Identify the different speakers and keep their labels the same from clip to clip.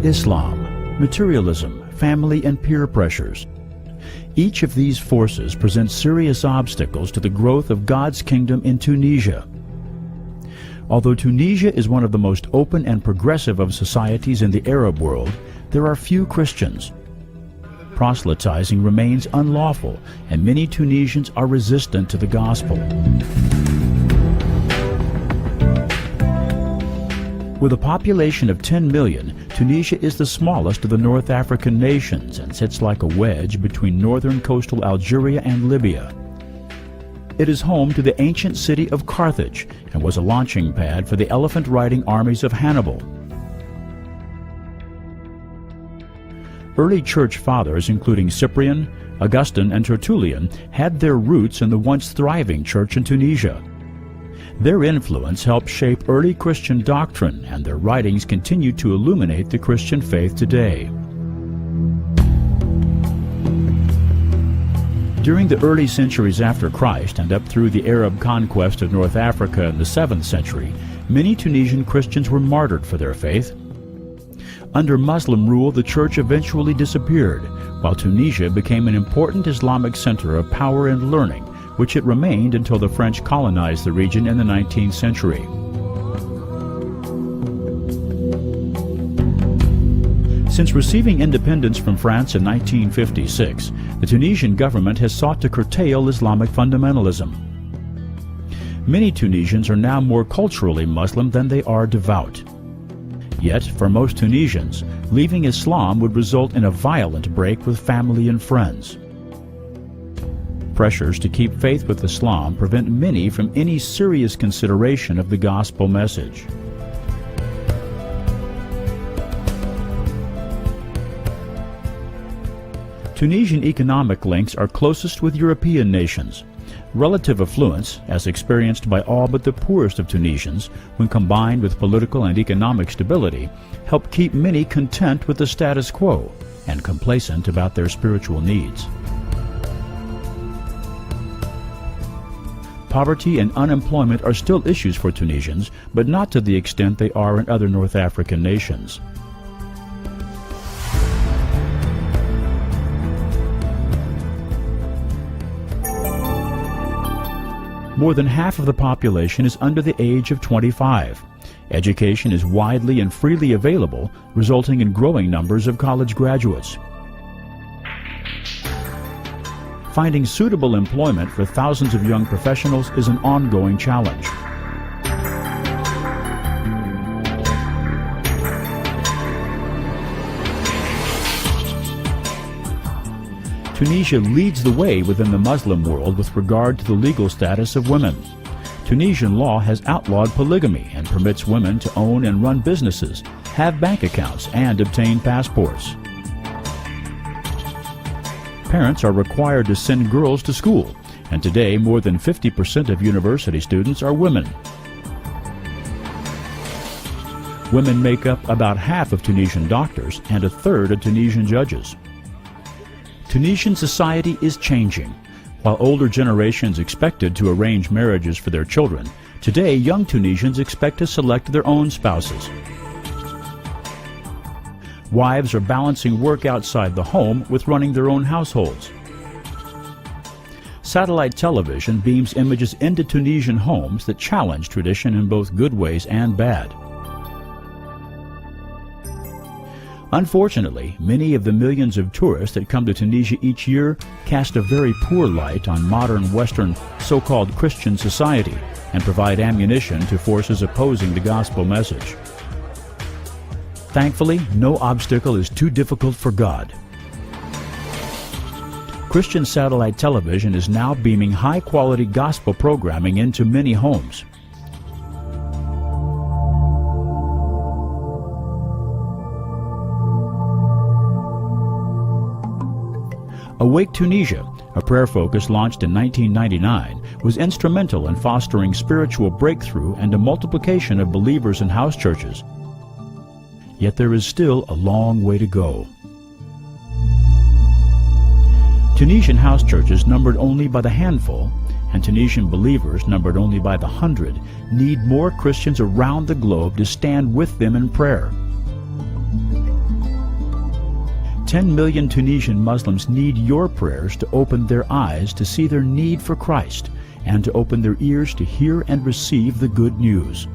Speaker 1: Islam, materialism, family and peer pressures. Each of these forces presents serious obstacles to the growth of God's kingdom in Tunisia. Although Tunisia is one of the most open and progressive of societies in the Arab world, there are few Christians. Proselytizing remains unlawful, and many Tunisians are resistant to the gospel. With a population of 10 million, Tunisia is the smallest of the North African nations and sits like a wedge between northern coastal Algeria and Libya. It is home to the ancient city of Carthage and was a launching pad for the elephant-riding armies of Hannibal. Early church fathers, including Cyprian, Augustine, and Tertullian, had their roots in the once thriving church in Tunisia. Their influence helped shape early Christian doctrine, and their writings continue to illuminate the Christian faith today. During the early centuries after Christ and up through the Arab conquest of North Africa in the 7th century, many Tunisian Christians were martyred for their faith. Under Muslim rule, the church eventually disappeared, while Tunisia became an important Islamic center of power and learning, which it remained until the French colonized the region in the 19th century. Since receiving independence from France in 1956, the Tunisian government has sought to curtail Islamic fundamentalism. Many Tunisians are now more culturally Muslim than they are devout. Yet, for most Tunisians, leaving Islam would result in a violent break with family and friends. Pressures to keep faith with Islam prevent many from any serious consideration of the gospel message. Tunisian economic links are closest with European nations. Relative affluence, as experienced by all but the poorest of Tunisians, when combined with political and economic stability, help keep many content with the status quo and complacent about their spiritual needs. Poverty and unemployment are still issues for Tunisians, but not to the extent they are in other North African nations. More than half of the population is under the age of 25. Education is widely and freely available, resulting in growing numbers of college graduates. Finding suitable employment for thousands of young professionals is an ongoing challenge. Tunisia leads the way within the Muslim world with regard to the legal status of women. Tunisian law has outlawed polygamy and permits women to own and run businesses, have bank accounts, and obtain passports. Parents are required to send girls to school, and today more than 50% of university students are women. Women make up about half of Tunisian doctors and a third of Tunisian judges. Tunisian society is changing. While older generations expected to arrange marriages for their children, today young Tunisians expect to select their own spouses. Wives are balancing work outside the home with running their own households. Satellite television beams images into Tunisian homes that challenge tradition in both good ways and bad. Unfortunately, many of the millions of tourists that come to Tunisia each year cast a very poor light on modern Western so-called Christian society and provide ammunition to forces opposing the gospel message. Thankfully, no obstacle is too difficult for God. Christian satellite television is now beaming high-quality gospel programming into many homes. Awake Tunisia, a prayer focus launched in 1999, was instrumental in fostering spiritual breakthrough and a multiplication of believers in house churches. Yet there is still a long way to go. Tunisian house churches numbered only by the handful, and Tunisian believers numbered only by the 100, need more Christians around the globe to stand with them in prayer. 10 million Tunisian Muslims need your prayers to open their eyes to see their need for Christ and to open their ears to hear and receive the good news.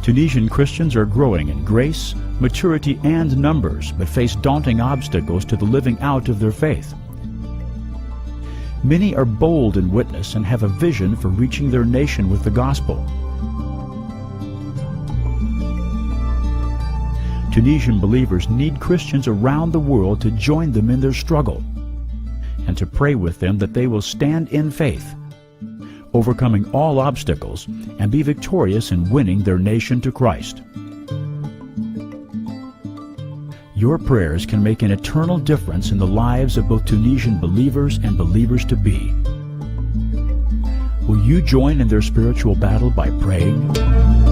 Speaker 1: Tunisian Christians are growing in grace, maturity, and numbers, but face daunting obstacles to the living out of their faith. Many are bold in witness and have a vision for reaching their nation with the gospel. Tunisian believers need Christians around the world to join them in their struggle and to pray with them that they will stand in faith, overcoming all obstacles, and be victorious in winning their nation to Christ. Your prayers can make an eternal difference in the lives of both Tunisian believers and believers-to-be. Will you join in their spiritual battle by praying?